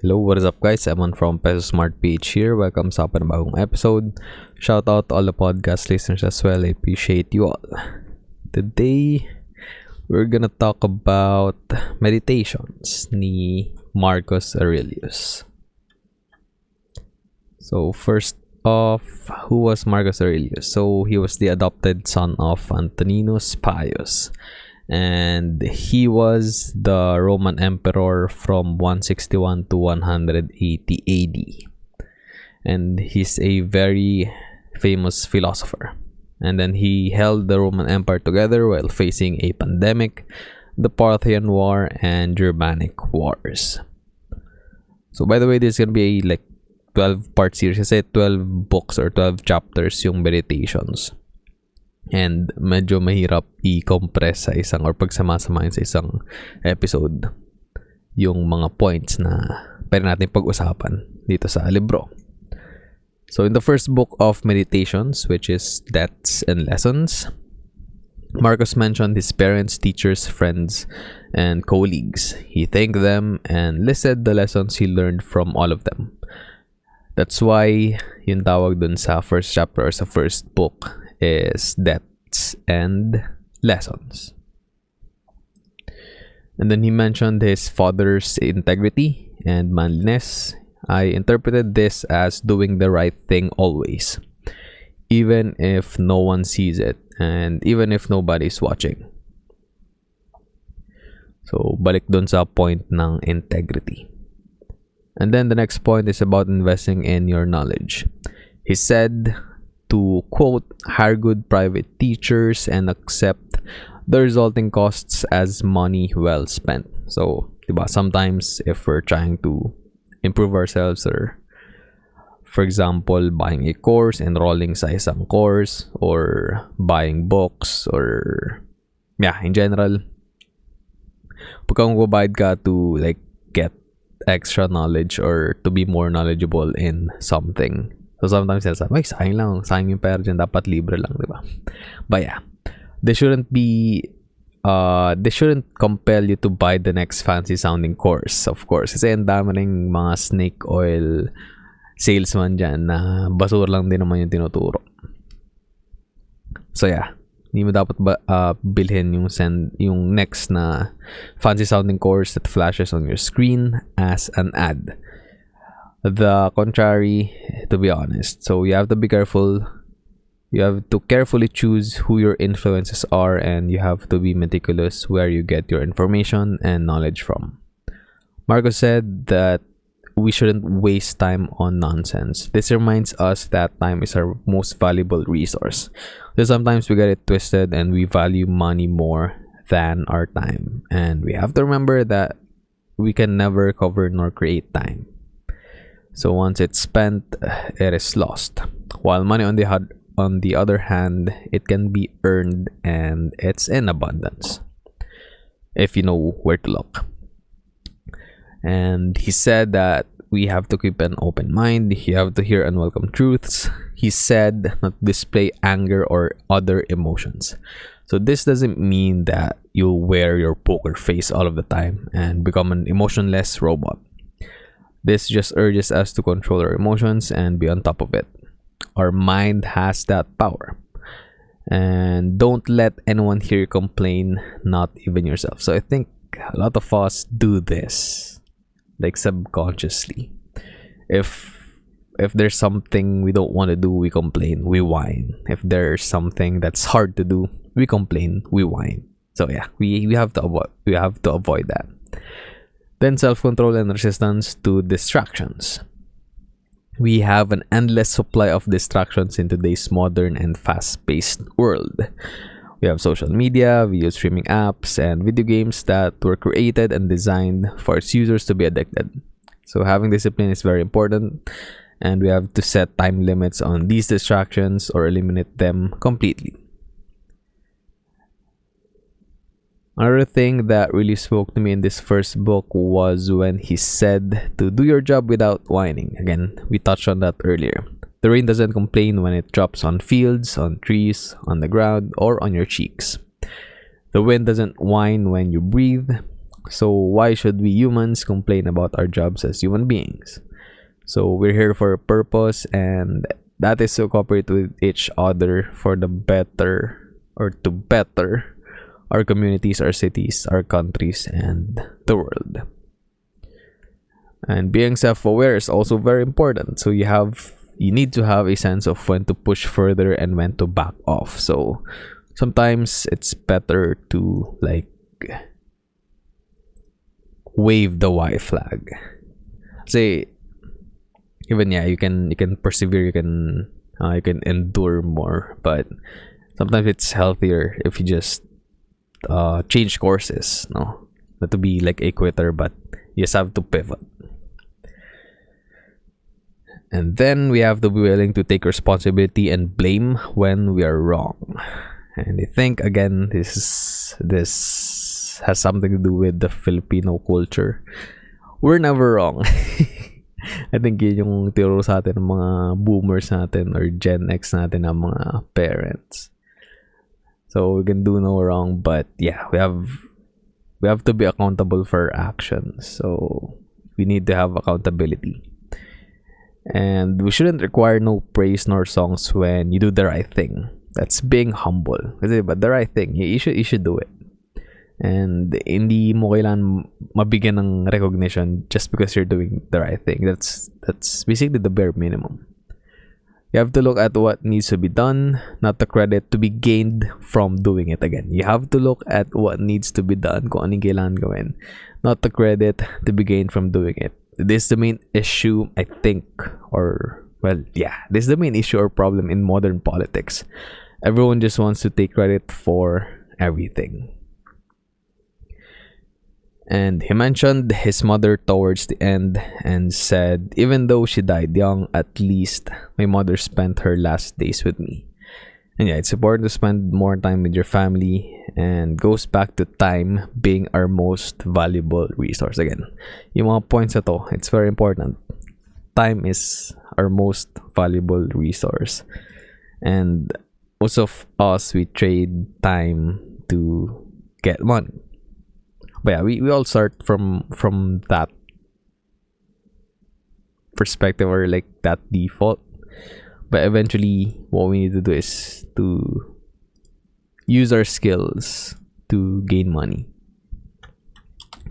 Hello, what is up guys? Eman from Peso Smart Page here. Welcome sa panibagong episode. Shout out to all the podcast listeners as well. I appreciate you all. Today, we're gonna talk about meditations ni Marcus Aurelius. So first off, who was Marcus Aurelius? So he was the adopted son of Antoninus Pius, and he was the Roman emperor from 161 to 180 AD, and he's a very famous philosopher. And then he held the Roman Empire together while facing a pandemic, the Parthian War, and Germanic Wars. So by the way, this is gonna be a 12-part series kasi 12 books or 12 chapters yung meditations. And medyo mahirap i-compress sa isang or pagsamasamahin sa isang episode yung mga points na pwede natin pag-usapan dito sa libro. So in the first book of meditations, which is Deaths and Lessons, Marcus mentioned his parents, teachers, friends, and colleagues. He thanked them and listed the lessons he learned from all of them. That's why yung tawag dun sa first chapter or sa first book is Deaths and Lessons. And then he mentioned his father's integrity and manliness. I interpreted this as doing the right thing always, even if no one sees it and even if nobody's watching. So, balik dun sa point ng integrity. And then the next point is about investing in your knowledge. He said to, quote, hire good private teachers and accept the resulting costs as money well spent. So, diba, sometimes if we're trying to improve ourselves, or for example, buying a course, enrolling sa isang course, or buying books, or in general, pagka magbabayad ka to get extra knowledge or to be more knowledgeable in something. So sometimes sila sabi, sayang yung pera dyan, dapat libre lang, diba? But yeah, they shouldn't compel you to buy the next fancy sounding course, of course. Kasi ang dami ring mga snake oil salesman dyan na basura lang din naman yung tinuturo. So yeah, hindi mo dapat bilhin yung next na fancy sounding course that flashes on your screen as an ad. The contrary, to be honest. So you have to be careful. You have to carefully choose who your influences are, and you have to be meticulous where you get your information and knowledge from. Marcus said that we shouldn't waste time on nonsense. This reminds us that time is our most valuable resource. So sometimes we get it twisted and we value money more than our time. And we have to remember that we can never recover nor create time. So once it's spent, it is lost. While money on the other hand, it can be earned and it's in abundance if you know where to look. And he said that we have to keep an open mind. You have to hear unwelcome truths. He said not display anger or other emotions. So this doesn't mean that you'll wear your poker face all of the time and become an emotionless robot. This just urges us to control our emotions and be on top of it. Our mind has that power. And don't let anyone hear you complain, not even yourself. So I think a lot of us do this subconsciously. If there's something we don't want to do, we complain, we whine. If there's something that's hard to do, we complain, we whine. So yeah, we have to avoid that. Then self-control and resistance to distractions. We have an endless supply of distractions in today's modern and fast-paced world. We have social media, video streaming apps, and video games that were created and designed for its users to be addicted. So having discipline is very important, and we have to set time limits on these distractions or eliminate them completely. Another thing that really spoke to me in this first book was when he said to do your job without whining. Again, we touched on that earlier. The rain doesn't complain when it drops on fields, on trees, on the ground, or on your cheeks. The wind doesn't whine when you breathe. So why should we humans complain about our jobs as human beings? So we're here for a purpose, and that is to cooperate with each other for the better, or to better our communities, our cities, our countries, and the world. And being self-aware is also very important. So you need to have a sense of when to push further and when to back off. So sometimes it's better to like wave the white flag. Say even you can persevere, you can endure more, but sometimes it's healthier if you just change courses, no, not to be like a quitter, but you just have to pivot. And then we have to be willing to take responsibility and blame when we are wrong. And I think again this has something to do with the Filipino culture. We're never wrong. I think yun yung tiro sa atin ng mga boomers natin or Gen X natin ng mga parents. So we can do no wrong, but yeah, we have to be accountable for our actions. So we need to have accountability. And we shouldn't require no praise nor songs when you do the right thing. That's being humble. Kasi but the right thing, you should do it. And hindi mo kailangan mabigyan ng recognition just because you're doing the right thing. That's basically the bare minimum. You have to look at what needs to be done, not the credit to be gained from doing it again. You have to look at what needs to be done, kung anong kailangan gawin, not the credit to be gained from doing it. This is the main issue, I think, this is the main issue or problem in modern politics. Everyone just wants to take credit for everything. And he mentioned his mother towards the end and said, even though she died young, at least my mother spent her last days with me. And yeah, it's important to spend more time with your family, and goes back to time being our most valuable resource. Again, yung mga points na to, it's very important. Time is our most valuable resource. And most of us, we trade time to get money. But yeah, we all start from that perspective, or like that default. But eventually, what we need to do is to use our skills to gain money.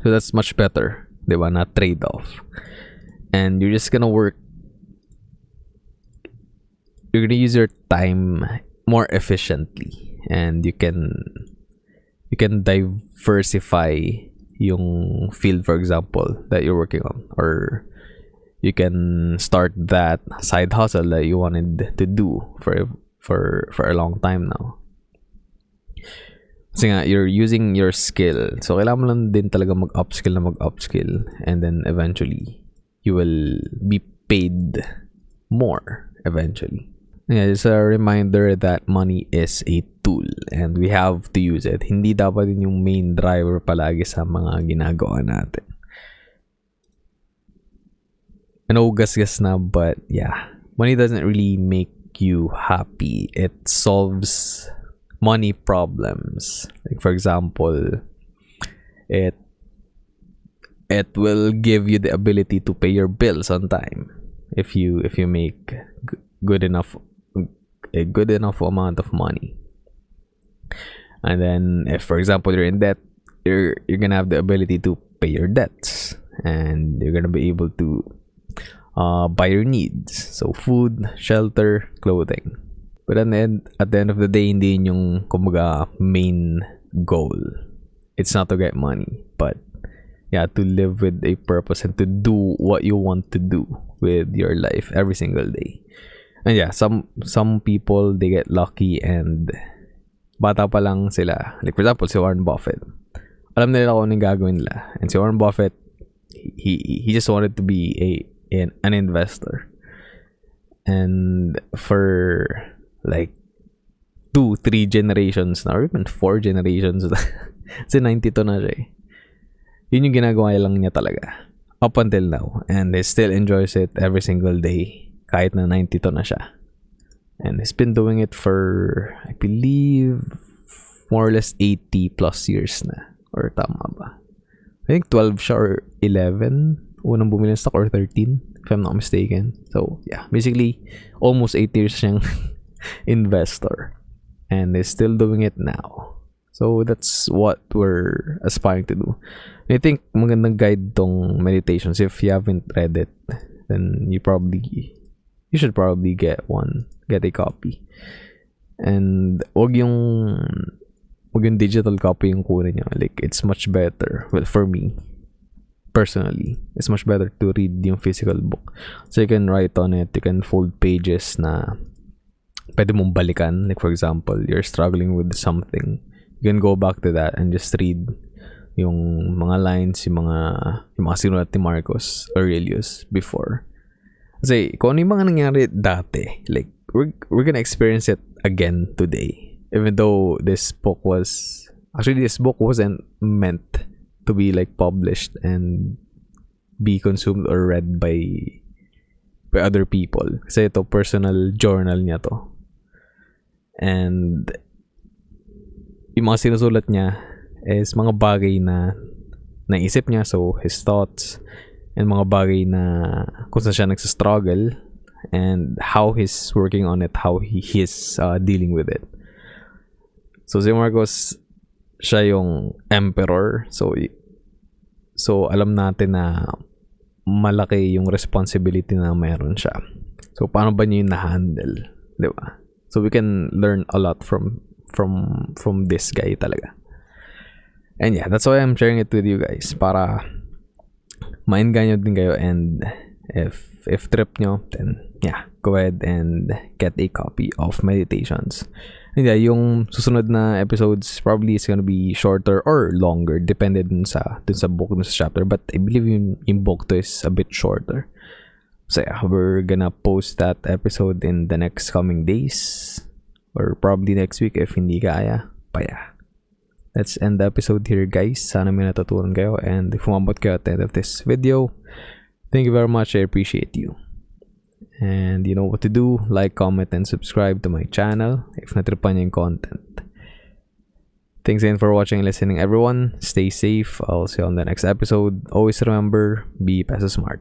So that's much better, diba? Not trade-off. And you're just gonna work. You're gonna use your time more efficiently, and you can diversify yung field, for example, that you're working on, or you can start that side hustle that you wanted to do for a long time now. Kasi nga, you're using your skill. So, kailangan mo lang din talaga mag-upskill. And then, eventually, you will be paid more eventually. Yeah, just a reminder that money is a tool and we have to use it. Hindi dapat din yung main driver palagi sa mga ginagawa natin. I know, gas-gas na, but yeah, money doesn't really make you happy. It solves money problems. Like, for example, it will give you the ability to pay your bills on time if you make a good enough amount of money. And then if, for example, you're in debt, you're gonna have the ability to pay your debts, and you're gonna be able to buy your needs. So food, shelter, clothing. But at the end of the day, hindi yun yung kumbaga main goal. It's not to get money, but yeah, to live with a purpose and to do what you want to do with your life every single day. And yeah, some people, they get lucky and bata pa lang sila. Like, for example, si Warren Buffett. Alam nila kung anong gagawin nila. And si Warren Buffett, he just wanted to be an investor. And for like 2-3 generations na, or even 4 generations kasi 92 na siya eh. Yun yung ginagawa lang niya talaga up until now, and he still enjoys it every single day kahit na 92 na siya. And he's been doing it for, I believe, more or less 80 plus years na, or tama ba? I think 12 siya or 11. Unang bumili ng stock or 13, if I'm not mistaken. So, yeah. Basically, almost 8 years siyang investor. And is still doing it now. So, that's what we're aspiring to do. I think magandang guide tong meditations. If you haven't read it, then you should probably get a copy. And wag yung digital copy yung kunin nyo. Like, it's much better. Well, for me, personally, it's much better to read yung physical book. So, you can write on it. You can fold pages na pwede mong balikan. Like, for example, you're struggling with something. You can go back to that and just read yung mga lines, yung mga sinulat ni Marcus Aurelius before. Kasi, kung ano yung mga nangyari dati, like, we're gonna experience it again today. Even though this book wasn't meant to be like published and be consumed or read by other people. Kasi ito, personal journal niya to. And yung mga sinusulat niya is mga bagay na naisip niya, so his thoughts, and mga bagay na kung saan siya nagsastruggle and how he's working on it, how he's dealing with it. So si Marcos, siya yung emperor, so alam natin na malaki yung responsibility na meron siya. So paano ba niya yung na-handle, di ba? So we can learn a lot from this guy talaga. And yeah, that's why I'm sharing it with you guys, para maengganyo din kayo. And if trip nyo, then yeah, go ahead and get a copy of Meditations. And yeah, yung susunod na episodes probably is gonna be shorter or longer, depende dun sa book, dun sa chapter. But I believe yung book to is a bit shorter. So yeah, we're gonna post that episode in the next coming days, or probably next week if hindi kaya. But yeah, let's end the episode here, guys. Sana may natutunan kayo, and if umabot kayo at the end of this video, thank you very much. I appreciate you. And you know what to do. Like, comment, and subscribe to my channel if natripan yung content. Thanks again for watching and listening, everyone. Stay safe. I'll see you on the next episode. Always remember, be Peso smart.